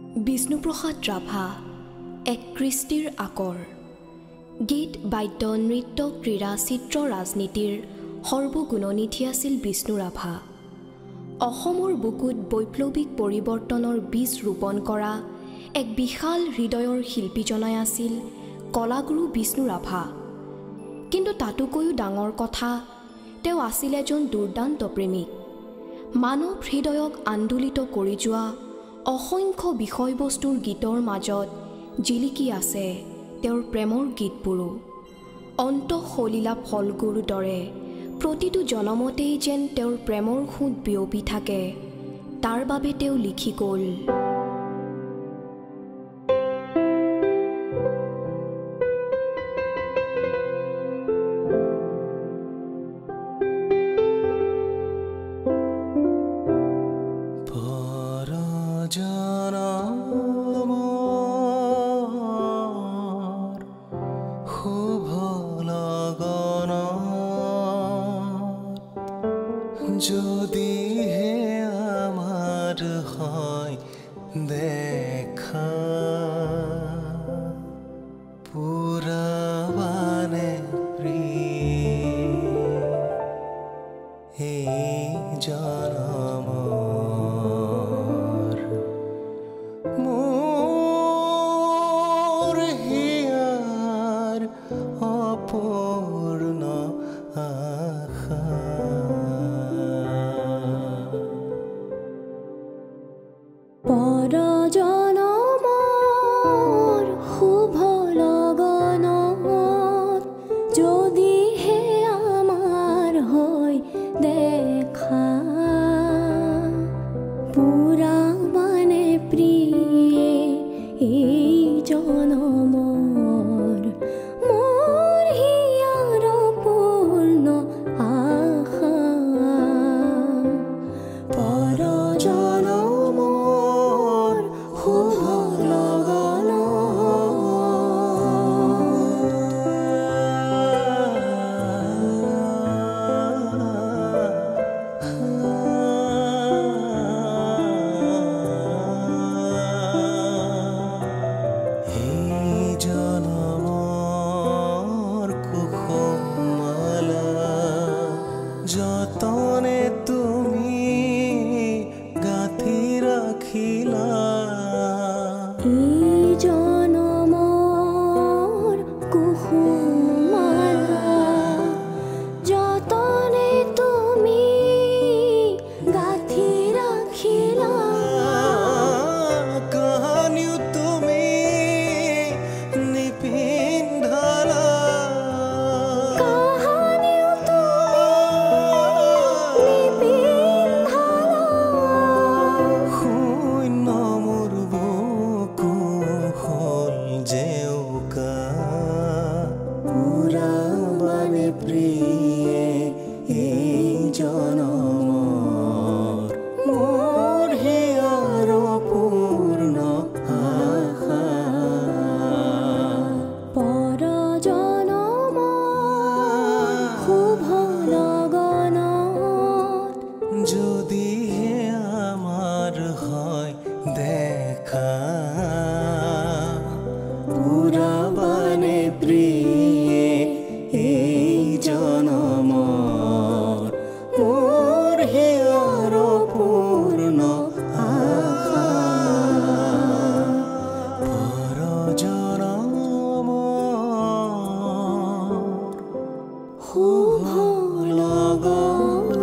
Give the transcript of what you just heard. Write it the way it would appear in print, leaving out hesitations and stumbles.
বিষ্ণুপ্ৰসাদ ৰাভা এক কৃষ্টিৰ আকৰ গীত বাদ্য নৃত্য ক্ৰীড়া চিত্ৰ ৰাজনীতিৰ সৰ্বগুণনিধি আছিল বিষ্ণু ৰাভা। অসমৰ বুকুত বৈপ্লৱিক পৰিৱৰ্তনৰ বীজ ৰোপণ কৰা এক বিশাল হৃদয়ৰ শিল্পীজনাই আছিল কলাগুৰু বিষ্ণু ৰাভা। কিন্তু তাতোকৈও ডাঙৰ কথা, তেওঁ আছিল এজন দুৰ্দান্ত প্ৰেমিক। মানৱ হৃদয়ক আন্দোলিত কৰি যোৱা অসংখ্য বিষয়বস্তুৰ গীতৰ মাজত জিলিকি আছে তেওঁৰ প্ৰেমৰ গীতবোৰো। অন্তঃসলীলা ফলগুৰ দৰে প্ৰতিটো জনমতেই যেন তেওঁৰ প্ৰেমৰ সোঁত বিয়পি থাকে, তাৰ বাবে তেওঁ লিখি গ'ল। যদি হে আমার হয় দেখা পুরাবানে প্রিয় এই জনমর মোর হিয়ার অপূর্ণ আশা পৰজনমৰ শুভ লগনত যদিহে আমাৰ হৈ দেখা পুৰাবানে প্ৰিয়ে এই জনমৰ মোৰ হিয়াৰ পূৰ্ণ আশা যতনে তুমি গাঁথি ৰাখিলা এই জনমৰ কুসুমালা যতনে তুমি গাঁথি ৰাখিলা কাহানিও তুমি নিপিন্ধালা পুৰাবানে প্ৰিয়ে এই জনমৰ মোৰ হিয়াৰ পূৰ্ণ আশা পৰজনমৰ শুভ লগনত যদি হে আমাৰ হয় দেখা পুৰাবানে প্ৰিয়ে এই জনমৰ মোৰ হিয়াৰ পূৰ্ণ আশা পৰজনমৰ শুভ লগনত